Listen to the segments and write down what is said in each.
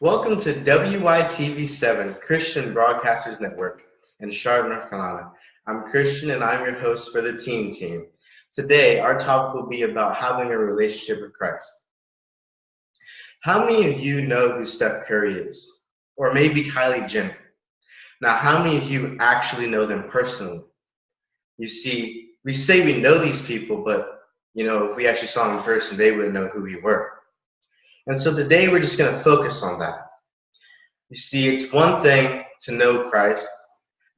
Welcome to WYTV7 Christian Broadcasters Network in Charlotte, North Carolina. I'm Christian and I'm your host for the team. Today, our topic will be about having a relationship with Christ. How many of you know who Steph Curry is? Or maybe Kylie Jenner? Now, how many of you actually know them personally? You see, we say we know these people, but if we actually saw them in person, they wouldn't know who we were. And so today we're just going to focus on that. You see, it's one thing to know Christ,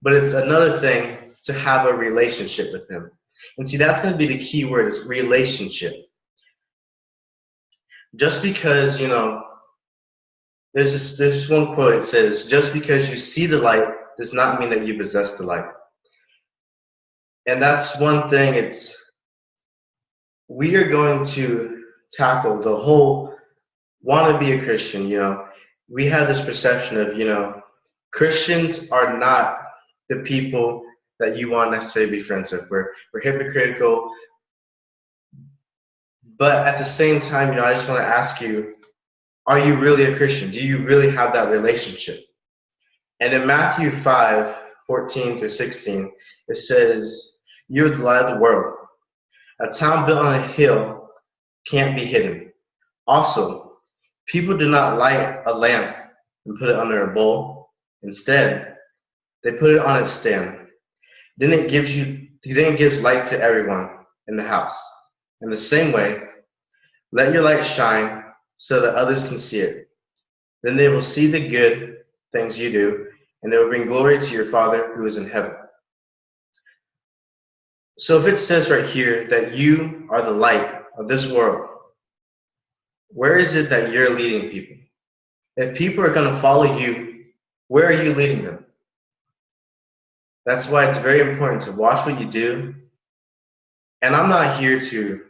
but it's another thing to have a relationship with him. And see, that's going to be the key word, is relationship. Just because, there's this one quote, it says, just because you see the light does not mean that you possess the light. And that's one thing, we are going to tackle the whole want to be a Christian. We have this perception of, Christians are not the people that you want to necessarily be friends with. We're hypocritical. But at the same time, I just want to ask you, are you really a Christian? Do you really have that relationship? And in Matthew 5:14-16, it says, "You're the light of the world. A town built on a hill can't be hidden. Also, people do not light a lamp and put it under a bowl. Instead, they put it on its stand. Then it gives light to everyone in the house. In the same way, let your light shine so that others can see it. Then they will see the good things you do, and they will bring glory to your Father who is in heaven." So if it says right here that you are the light of this world, where is it that you're leading people? If people are going to follow you, where are you leading them? That's why it's very important to watch what you do. And I'm not here to,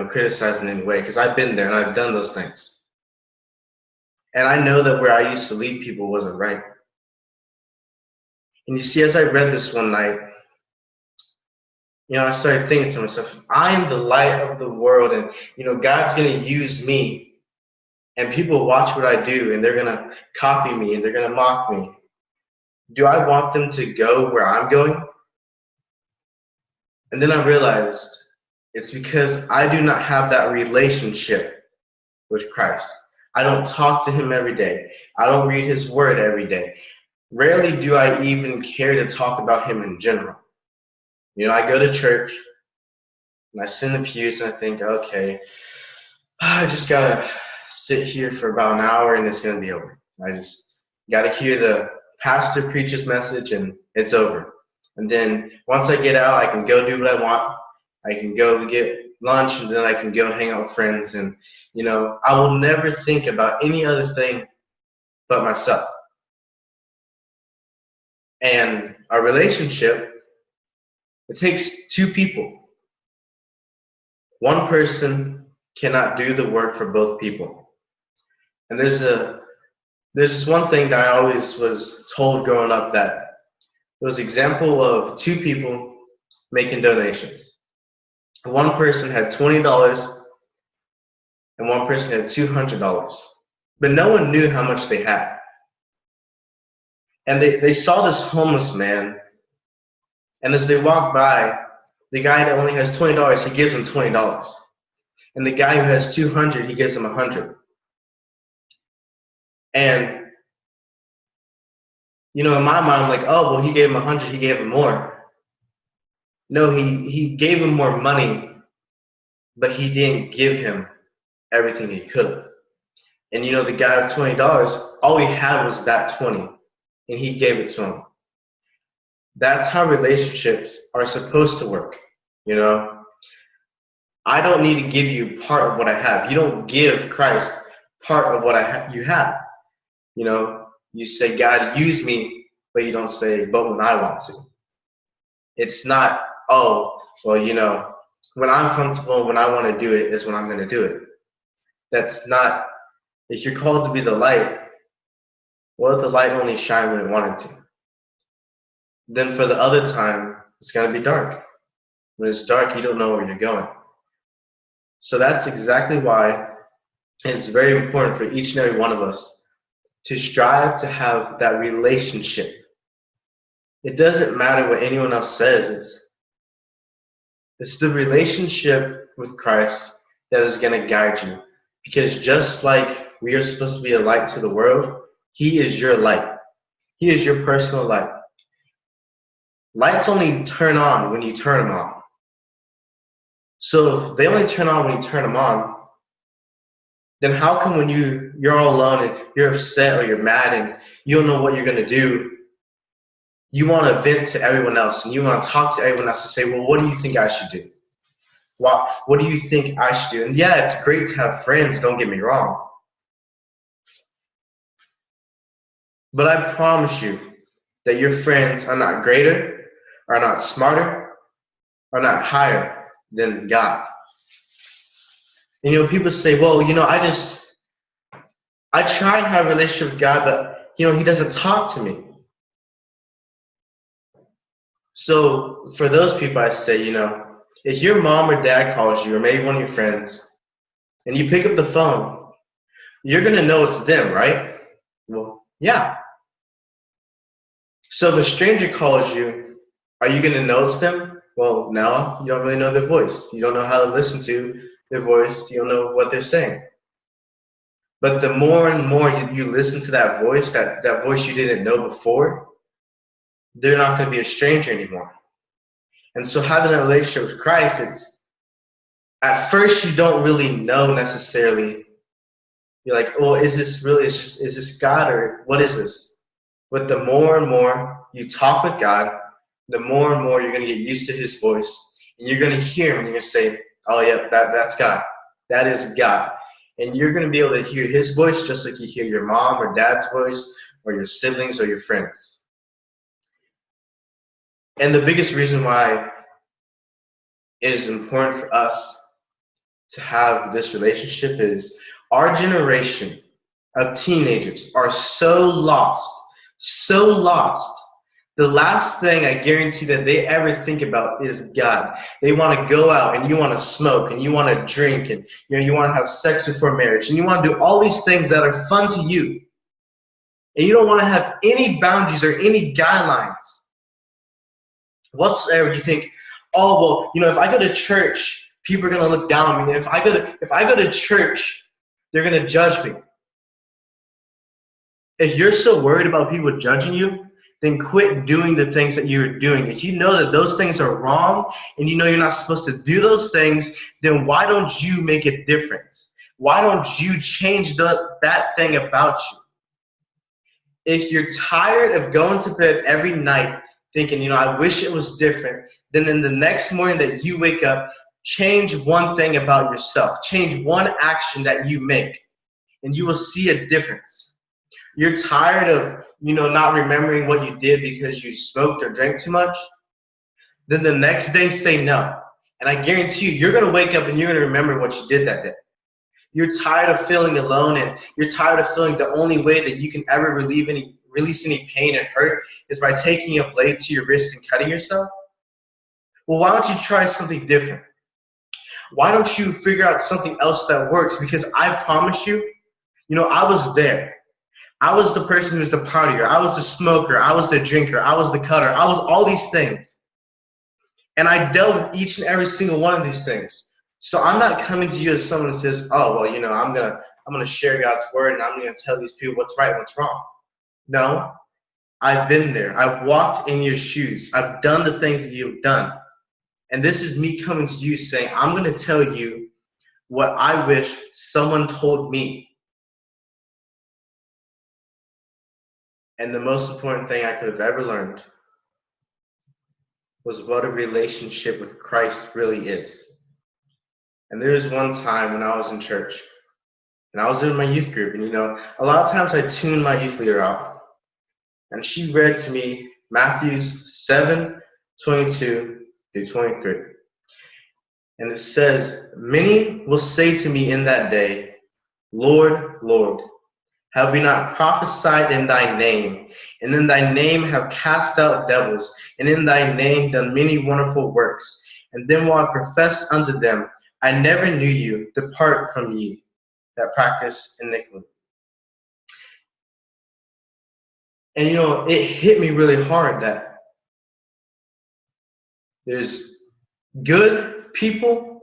criticize in any way, because I've been there and I've done those things. And I know that where I used to lead people wasn't right. And you see, as I read this one night, I started thinking to myself, I am the light of the world, and, God's going to use me, and people watch what I do, and they're going to copy me, and they're going to mock me. Do I want them to go where I'm going? And then I realized it's because I do not have that relationship with Christ. I don't talk to him every day. I don't read his word every day. Rarely do I even care to talk about him in general. I go to church, and I sit in the pews, and I think, okay, I just got to sit here for about an hour, and it's going to be over. I just got to hear the pastor preach his message, and it's over. And then once I get out, I can go do what I want. I can go get lunch, and then I can go hang out with friends. And, I will never think about any other thing but myself. And our relationship, it takes two people. One person cannot do the work for both people. And there's this one thing that I always was told growing up, that there was an example of two people making donations. One person had $20 and one person had $200. But no one knew how much they had. And they saw this homeless man, and as they walked by, the guy that only has $20, he gives him $20. And the guy who has 200, he gives him 100. And, in my mind, I'm like, oh, well, he gave him 100, he gave him more. No, he gave him more money, but he didn't give him everything he could have. And, the guy with $20, all he had was that 20, and he gave it to him. That's how relationships are supposed to work. I don't need to give you part of what I have. You don't give Christ part of what you have. You say, God, use me, but you don't say, but when I want to. It's not, oh, well, when I'm comfortable, when I want to do it is when I'm going to do it. That's not, if you're called to be the light, what if the light only shine when it wanted to? Then for the other time, it's going to be dark. When it's dark, you don't know where you're going. So that's exactly why it's very important for each and every one of us to strive to have that relationship. It doesn't matter what anyone else says. It's the relationship with Christ that is going to guide you. Because just like we are supposed to be a light to the world, He is your light. He is your personal light. Lights only turn on when you turn them on. So if they only turn on when you turn them on, then how come when you're all alone and you're upset or you're mad and you don't know what you're going to do, you want to vent to everyone else and you want to talk to everyone else and say, well, what do you think I should do? What do you think I should do? And yeah, it's great to have friends, don't get me wrong. But I promise you that your friends are not greater, are not smarter, are not higher than God. And people say, well, I try to have a relationship with God, but He doesn't talk to me. So for those people, I say, if your mom or dad calls you, or maybe one of your friends, and you pick up the phone, you're going to know it's them, right? Well, yeah. So if a stranger calls you, are you going to know it's them? Well, no, you don't really know their voice. You don't know how to listen to their voice. You don't know what they're saying. But the more and more you listen to that voice, that voice you didn't know before, they're not going to be a stranger anymore. And so having a relationship with Christ, it's at first you don't really know necessarily. You're like, oh, is this really, is this God or what is this? But the more and more you talk with God, the more and more you're going to get used to His voice. And you're going to hear Him and you're going to say, oh yeah, that's God. That is God. And you're going to be able to hear His voice just like you hear your mom or dad's voice or your siblings or your friends. And the biggest reason why it is important for us to have this relationship is our generation of teenagers are so lost. The last thing I guarantee that they ever think about is God. They want to go out and you want to smoke and you want to drink and you want to have sex before marriage and you want to do all these things that are fun to you. And you don't want to have any boundaries or any guidelines whatsoever. You think, oh well, if I go to church, people are gonna look down on me. And if I go to church, they're gonna judge me. If you're so worried about people judging you, then quit doing the things that you're doing. If you know that those things are wrong and you know you're not supposed to do those things, then why don't you make a difference? Why don't you change that thing about you? If you're tired of going to bed every night thinking, I wish it was different, then in the next morning that you wake up, change one thing about yourself. Change one action that you make, and you will see a difference. You're tired of, not remembering what you did because you smoked or drank too much, then the next day say no. And I guarantee you're going to wake up and you're going to remember what you did that day. You're tired of feeling alone, and you're tired of feeling the only way that you can ever release any pain and hurt is by taking a blade to your wrist and cutting yourself. Well, why don't you try something different? Why don't you figure out something else that works? Because I promise you, I was there. I was the person who was the partier. I was the smoker. I was the drinker. I was the cutter. I was all these things. And I dealt with each and every single one of these things. So I'm not coming to you as someone who says, oh, well, I'm gonna share God's word and I'm gonna tell these people what's right and what's wrong. No, I've been there. I've walked in your shoes. I've done the things that you've done. And this is me coming to you saying, I'm gonna tell you what I wish someone told me. And the most important thing I could have ever learned was what a relationship with Christ really is. And there was one time when I was in church, and I was in my youth group, and a lot of times I tuned my youth leader out, and she read to me Matthew 7:22 through 23. And it says, many will say to me in that day, Lord, Lord, have we not prophesied in thy name, and in thy name have cast out devils, and in thy name done many wonderful works? And then will I profess unto them, I never knew you, depart from ye that practice iniquity. And it hit me really hard that there's good people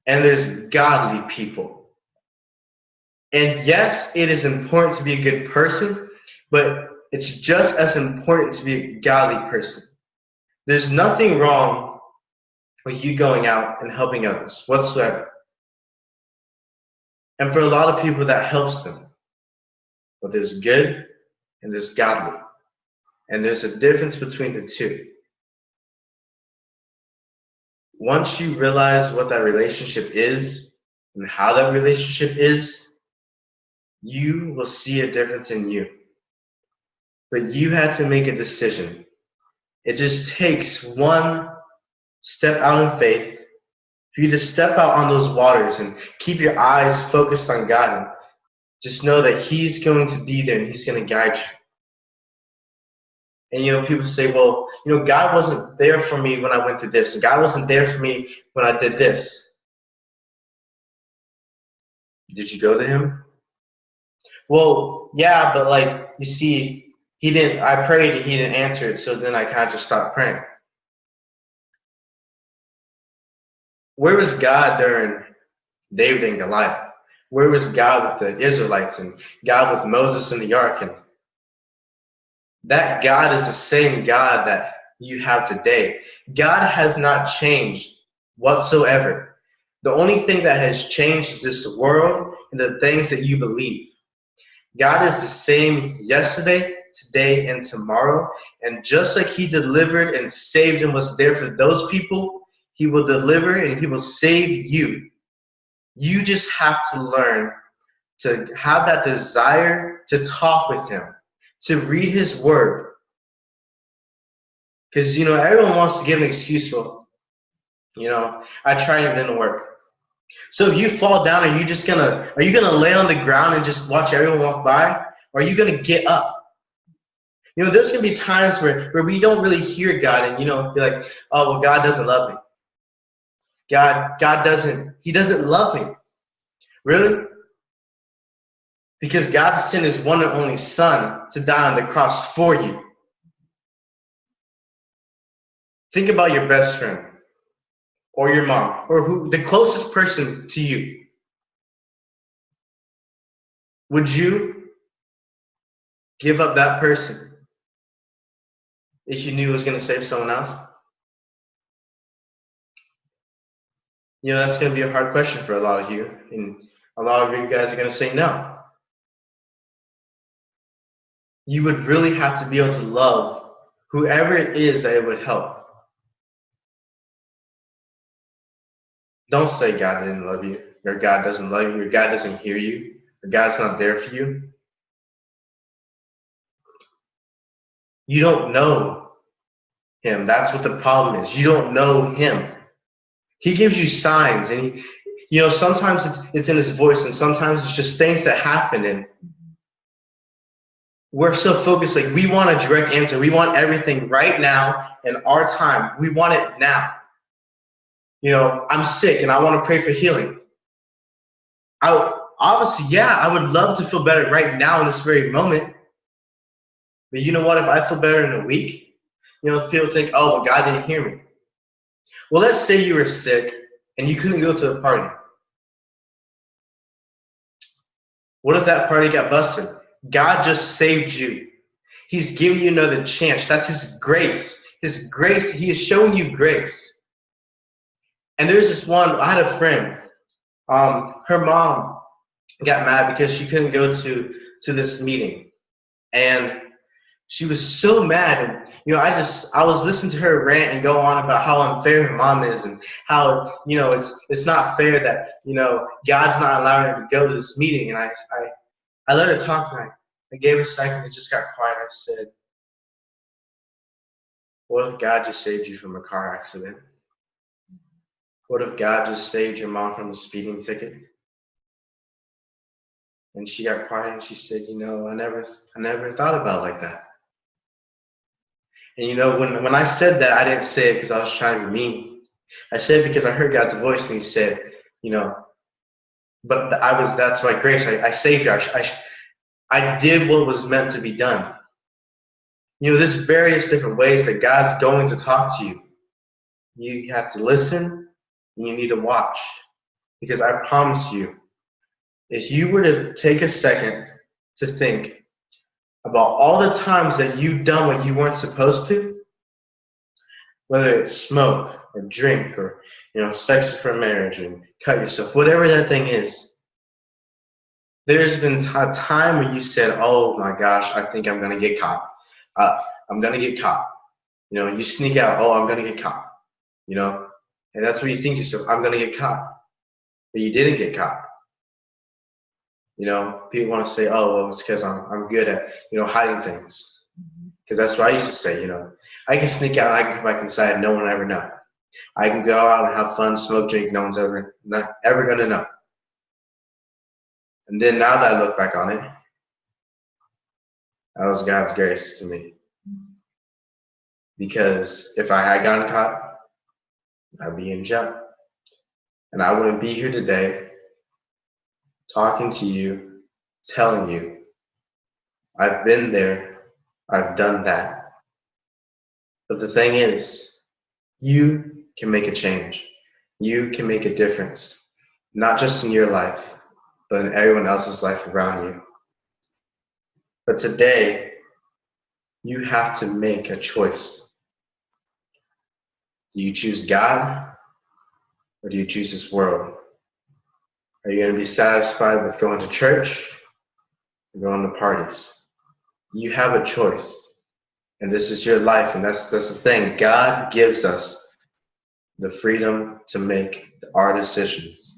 and there's godly people. And yes, it is important to be a good person, but it's just as important to be a godly person. There's nothing wrong with you going out and helping others whatsoever. And for a lot of people, that helps them. But there's good and there's godly. And there's a difference between the two. Once you realize what that relationship is and how that relationship is, you will see a difference in you. But you had to make a decision. It just takes one step out in faith for you to step out on those waters and keep your eyes focused on God. And just know that He's going to be there and He's going to guide you. And people say, well, God wasn't there for me when I went through this. And God wasn't there for me when I did this. Did you go to Him? Well, yeah, but you see, He didn't. I prayed and He didn't answer it, so then I kind of just stopped praying. Where was God during David and Goliath? Where was God with the Israelites and God with Moses in the ark? And that God is the same God that you have today. God has not changed whatsoever. The only thing that has changed is this world and the things that you believe. God is the same yesterday, today, and tomorrow. And just like He delivered and saved and was there for those people, He will deliver and He will save you. You just have to learn to have that desire to talk with Him, to read His Word. Because, everyone wants to give an excuse for, I tried and it didn't work. So if you fall down, are you gonna lay on the ground and just watch everyone walk by? Or are you gonna get up? There's gonna be times where we don't really hear God and be like, oh well, God doesn't love me. He doesn't love me. Really? Because God sent His one and only Son to die on the cross for you. Think about your best friend, or your mom, or the closest person to you. Would you give up that person if you knew it was going to save someone else? That's going to be a hard question for a lot of you, and a lot of you guys are going to say no. You would really have to be able to love whoever it is that it would help. Don't say God didn't love you, or God doesn't love you, or God doesn't hear you, or God's not there for you. You don't know Him. That's what the problem is. You don't know Him. He gives you signs, and sometimes it's in His voice, and sometimes it's just things that happen, and we're so focused, we want a direct answer. We want everything right now in our time. We want it now. I'm sick and I want to pray for healing. Obviously, I would love to feel better right now in this very moment. But you know what? If I feel better in a week, people think, oh, well, God didn't hear me. Well, let's say you were sick and you couldn't go to a party. What if that party got busted? God just saved you. He's giving you another chance. That's His grace. His grace, He is showing you grace. And there's this one, I had a friend, her mom got mad because she couldn't go to this meeting. And she was so mad. And, I was listening to her rant and go on about how unfair her mom is and how, it's not fair that, God's not allowing her to go to this meeting. And I let her talk, and I gave her a second and just got quiet. I said, what if God just saved you from a car accident? What if God just saved your mom from a speeding ticket? And she got quiet and she said, I never thought about it like that. And when I said that, I didn't say it because I was trying to be mean. I said it because I heard God's voice and He said, but that's my grace. I saved her. I did what was meant to be done. There's various different ways that God's going to talk to you. You have to listen, and you need to watch. Because I promise you, if you were to take a second to think about all the times that you've done what you weren't supposed to, whether it's smoke or drink or sex before marriage and cut yourself, whatever that thing is, there's been a time where you said, oh my gosh, I think I'm going to get caught. I'm going to get caught. You sneak out, oh, I'm going to get caught. And that's what you think to yourself, I'm going to get caught. But you didn't get caught. People want to say, oh, well, it's because I'm good at, hiding things. Because that's what I used to say, I can sneak out, I can come back inside, no one will ever know. I can go out and have fun, smoke, drink, no one's not ever going to know. And then now that I look back on it, that was God's grace to me. Because if I had gotten caught, I'd be in jail. And I wouldn't be here today talking to you, telling you, I've been there, I've done that. But the thing is, you can make a change. You can make a difference, not just in your life, but in everyone else's life around you. But today, you have to make a choice. Do you choose God, or do you choose this world? Are you going to be satisfied with going to church or going to parties? You have a choice, and this is your life, and that's the thing. God gives us the freedom to make our decisions.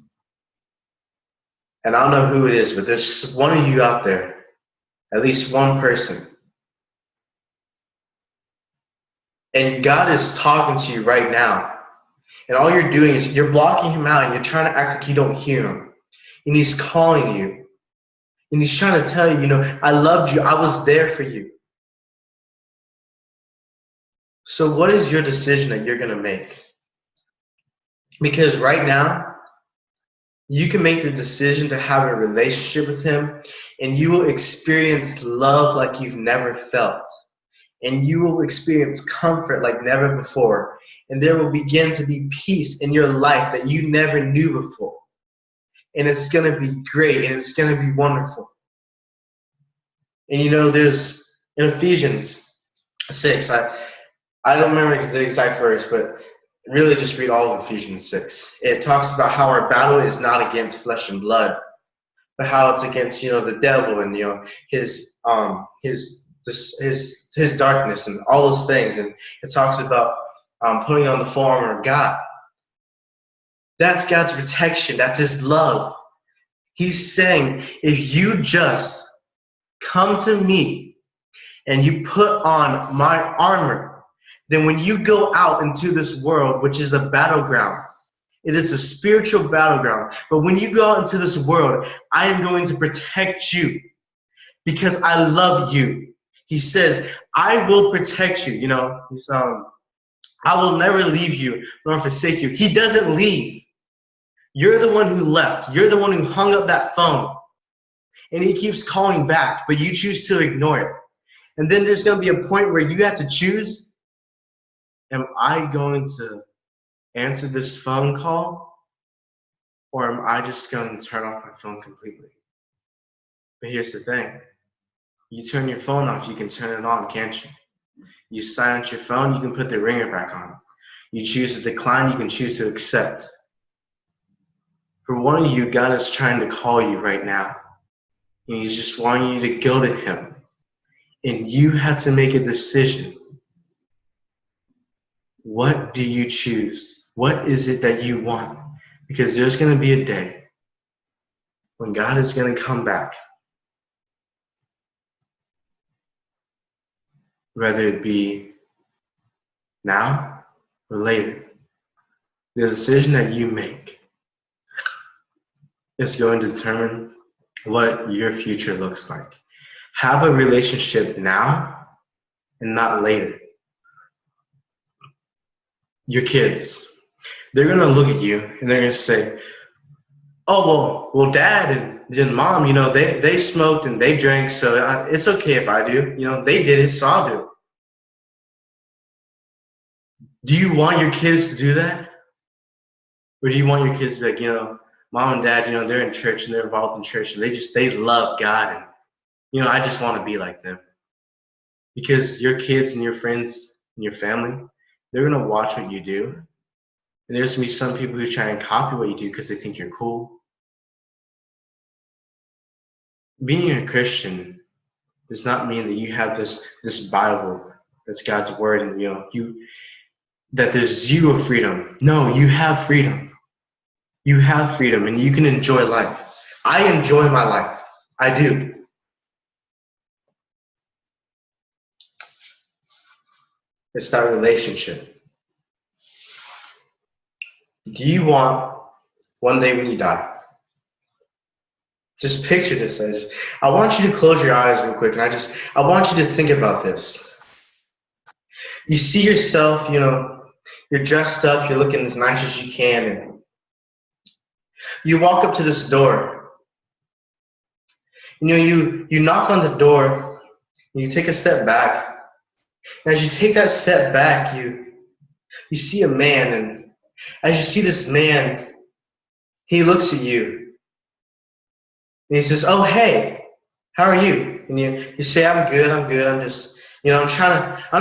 And I don't know who it is, but there's one of you out there, at least one person, and God is talking to you right now. And all you're doing is you're blocking him out and you're trying to act like you don't hear him. And he's calling you. And he's trying to tell you, I loved you. I was there for you. So what is your decision that you're going to make? Because right now, you can make the decision to have a relationship with him, and you will experience love like you've never felt. And you will experience comfort like never before. And there will begin to be peace in your life that you never knew before. And it's going to be great, and it's going to be wonderful. And there's in Ephesians 6, I don't remember the exact verse, but really just read all of Ephesians 6. It talks about how our battle is not against flesh and blood, but how it's against, the devil and, his darkness and all those things. And it talks about putting on the full armor of God. That's God's protection. That's his love. He's saying, if you just come to me and you put on my armor, then when you go out into this world, which is a battleground, it is a spiritual battleground. But when you go out into this world, I am going to protect you because I love you. He says, I will protect you. I will never leave you nor forsake you. He doesn't leave. You're the one who left. You're the one who hung up that phone. And he keeps calling back, but you choose to ignore it. And then there's going to be a point where you have to choose, am I going to answer this phone call, or am I just going to turn off my phone completely? But here's the thing. You turn your phone off, you can turn it on, can't you? You silence your phone, you can put the ringer back on. You choose to decline, you can choose to accept. For one of you, God is trying to call you right now. And he's just wanting you to go to him. And you have to make a decision. What do you choose? What is it that you want? Because there's going to be a day when God is going to come back. Whether it be now or later, the decision that you make is going to determine what your future looks like. Have a relationship now and not later. Your kids, they're going to look at you and they're going to say, oh, well, dad and mom, they smoked and they drank, so it's okay if I do. They did it, so I'll do it. Do you want your kids to do that? Or do you want your kids to be like, mom and dad, they're in church and they're involved in church and they love God and, I just want to be like them. Because your kids and your friends and your family, they're going to watch what you do. And there's going to be some people who try and copy what you do because they think you're cool. Being a Christian does not mean that you have this Bible that's God's word and that there's zero freedom. No, you have freedom. You have freedom and you can enjoy life. I enjoy my life. I do. It's that relationship. Do you want one day when you die? Just picture this. I want you to close your eyes real quick and I want you to think about this. You see yourself, you're dressed up, you're looking as nice as you can, and you walk up to this door. You knock on the door, and you take a step back. And as you take that step back, you see a man, and as you see this man, he looks at you. And he says, "Oh, hey, how are you?" And you say, I'm good. I'm just, I'm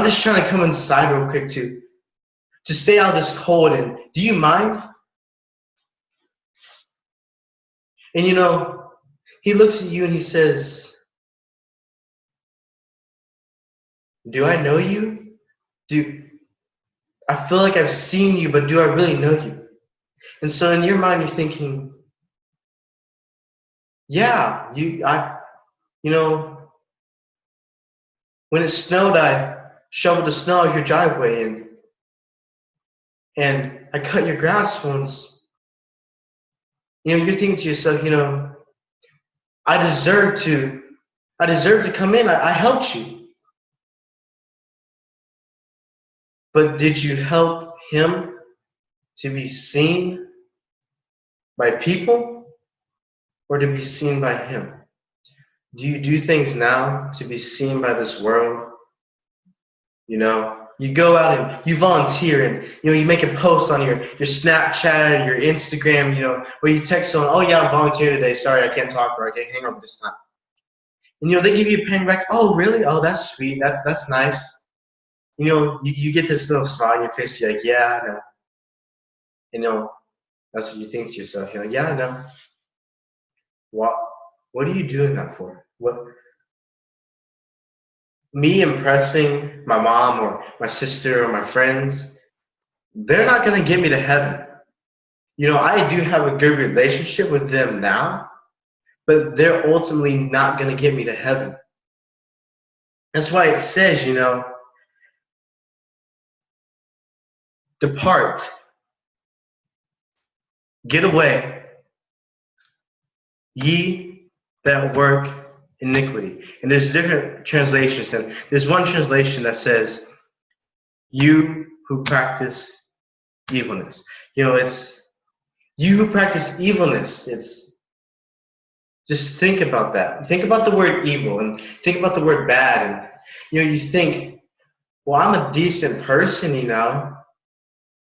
just trying to come inside real quick to stay out of this cold. And do you mind? And he looks at you and he says, "Do I know you? I feel like I've seen you, but do I really know you?" And so in your mind, you're thinking, yeah, when it snowed, I shoveled the snow out your driveway and I cut your grass once. You're thinking to yourself, I deserve to come in. I helped you. But did you help him to be seen by people or to be seen by him? Do you do things now to be seen by this world? You go out and you volunteer and you make a post on your Snapchat and your Instagram, where you text someone, "Oh yeah, I'm volunteering today. Sorry, I can't talk or I can't hang over this time." And they give you a pen back. "Oh really? Oh, that's sweet. That's nice." You get this little smile on your face. You're like, "Yeah, I know." That's what you think to yourself. You're like, "Yeah, I know." What are you doing that for? Me impressing my mom or my sister or my friends, they're not going to get me to heaven. I do have a good relationship with them now, but they're ultimately not going to get me to heaven. That's why it says, depart, get away, ye that work iniquity. And there's different translations, and there's one translation that says, you who practice evilness. It's you who practice evilness. It's just think about that. Think about the word evil and think about the word bad. And you think, well, I'm a decent person,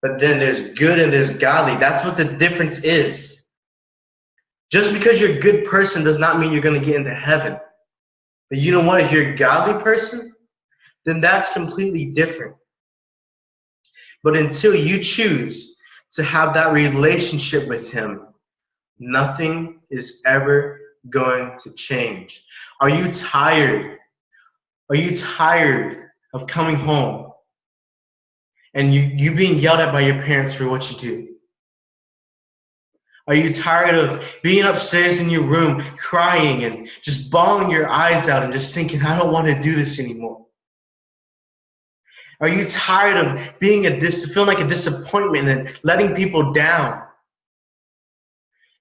but then there's good and there's godly. That's what the difference is. Just because you're a good person does not mean you're going to get into heaven. But you know what? If you're a godly person, then that's completely different. But until you choose to have that relationship with him, nothing is ever going to change. Are you tired? Are you tired of coming home and you being yelled at by your parents for what you do? Are you tired of being upstairs in your room crying and just bawling your eyes out and just thinking, I don't want to do this anymore? Are you tired of feeling like a disappointment and letting people down?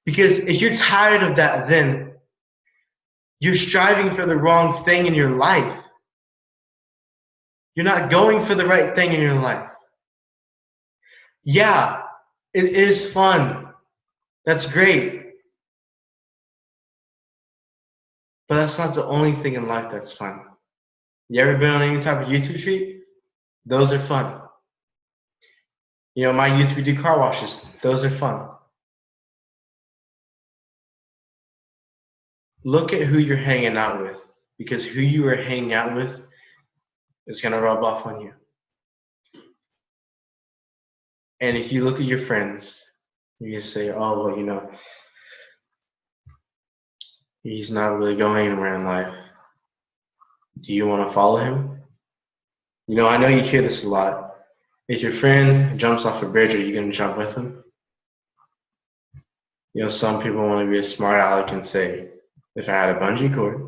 Because if you're tired of that, then you're striving for the wrong thing in your life. You're not going for the right thing in your life. Yeah, it is fun. That's great. But that's not the only thing in life that's fun. You ever been on any type of youth retreat? Those are fun. You know, my youth, we do car washes. Those are fun. Look at who you're hanging out with, because who you are hanging out with is going to rub off on you. And if you look at your friends, you say, oh, well, you know, he's not really going anywhere in life. Do you want to follow him? You know, I know you hear this a lot. If your friend jumps off a bridge, are you going to jump with him? You know, some people want to be a smart aleck and say, if I had a bungee cord,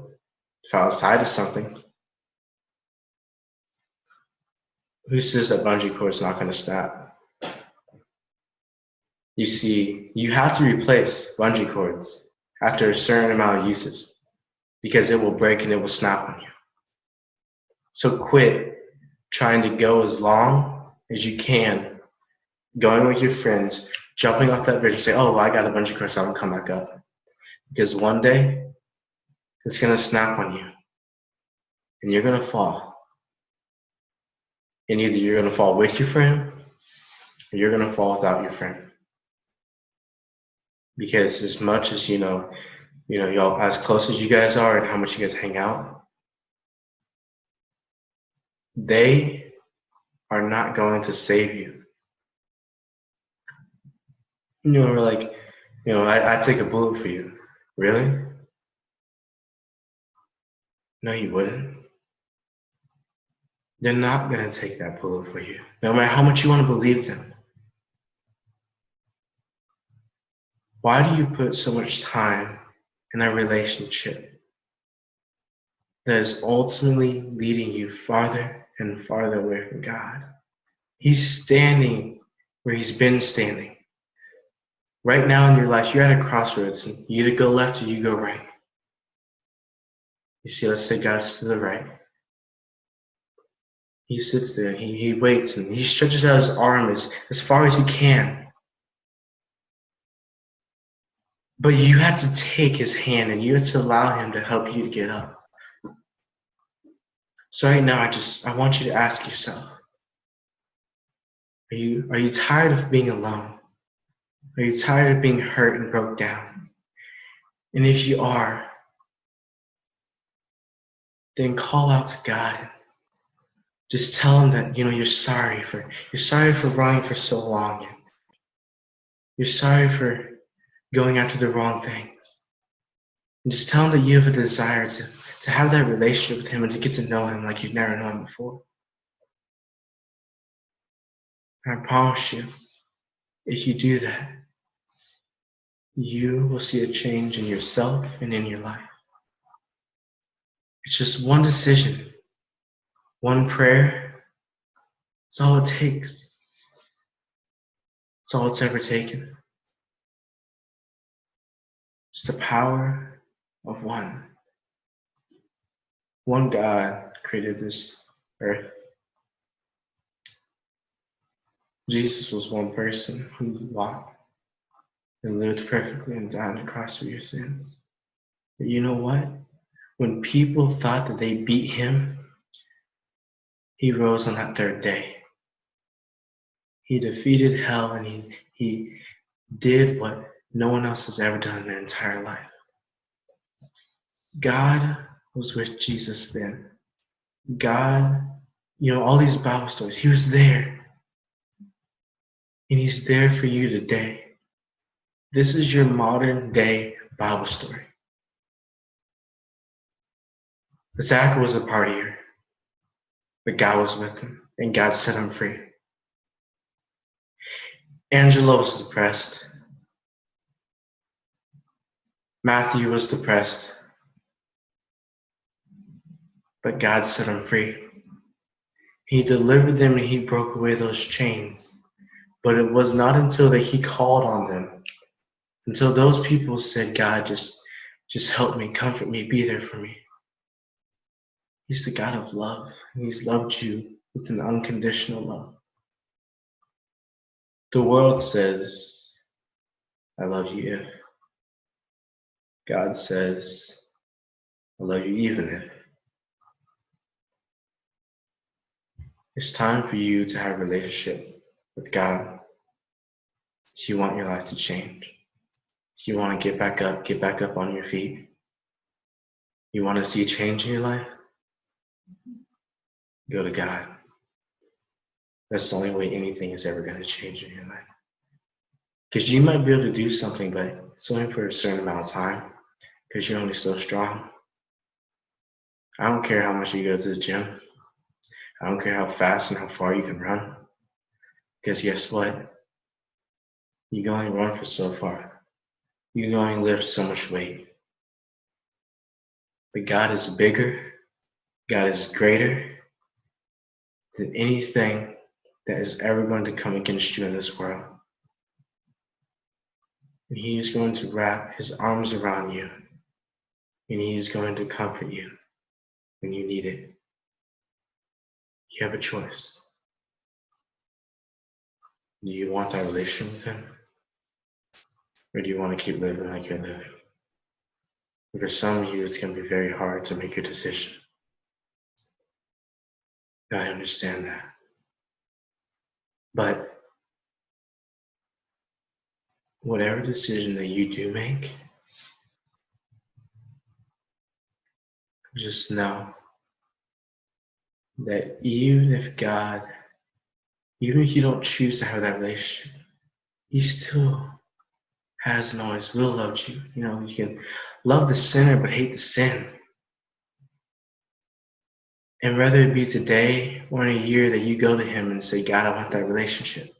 if I was tied to something, who says that bungee cord's not going to snap? You see, you have to replace bungee cords after a certain amount of uses because it will break and it will snap on you. So quit trying to go as long as you can, going with your friends, jumping off that bridge and say, oh, well, I got a bungee cord, so I'm going to come back up. Because one day, it's going to snap on you and you're going to fall. And either you're going to fall with your friend or you're going to fall without your friend. Because as much as y'all, as close as you guys are and how much you guys hang out, they are not going to save you. You know, we're like, you know, I'd take a bullet for you. Really? No, you wouldn't. They're not going to take that bullet for you, no matter how much you want to believe them. Why do you put so much time in a relationship that is ultimately leading you farther and farther away from God? He's standing where he's been standing. Right now in your life, you're at a crossroads. You either go left or you go right. You see, let's say God's to the right. He sits there and he waits and he stretches out his arm as far as he can. But you have to take his hand and you have to allow him to help you to get up. So right now, I want you to ask yourself, are you tired of being alone? Are you tired of being hurt and broke down? And if you are, then call out to God. Just tell him that you're sorry for running for so long. You're sorry for going after the wrong things. And just tell him that you have a desire to have that relationship with him and to get to know him like you've never known him before. And I promise you, if you do that, you will see a change in yourself and in your life. It's just one decision, one prayer. It's all it takes. It's all it's ever taken. It's the power of one. One God created this earth. Jesus was one person who walked and lived perfectly and died on the cross for your sins. But you know what? When people thought that they beat him, he rose on that third day. He defeated hell and he did what no one else has ever done in their entire life. God was with Jesus then. God, all these Bible stories, he was there. And he's there for you today. This is your modern day Bible story. Zach was a partier, but God was with him, and God set him free. Angela was depressed. Matthew was depressed, but God set him free. He delivered them and he broke away those chains. But it was not until that he called on them, until those people said, God, just help me, comfort me, be there for me. He's the God of love, and he's loved you with an unconditional love. The world says, I love you if. God says, I love you even if. It's time for you to have a relationship with God, you want your life to change. You want to get back up on your feet. You want to see a change in your life? Go to God. That's the only way anything is ever going to change in your life. Because you might be able to do something, but it's only for a certain amount of time, because you're only so strong. I don't care how much you go to the gym. I don't care how fast and how far you can run. Because guess what? You can only run for so far. You can only lift so much weight. But God is bigger. God is greater than anything that is ever going to come against you in this world. And He is going to wrap His arms around you, and He is going to comfort you when you need it. You have a choice. Do you want that relationship with Him? Or do you want to keep living like you're living? For some of you, it's going to be very hard to make your decision. I understand that. But whatever decision that you do make, just know that even if you don't choose to have that relationship, He still has and always will love you. You know, you can love the sinner but hate the sin. And whether it be today or in a year that you go to Him and say, God, I want that relationship,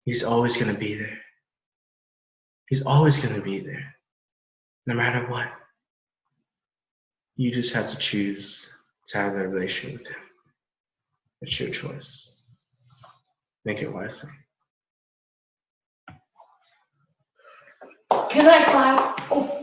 He's always going to be there. He's always going to be there, no matter what. You just have to choose to have that relationship with Him. It's your choice. Make it wisely. Can I clap? Oh.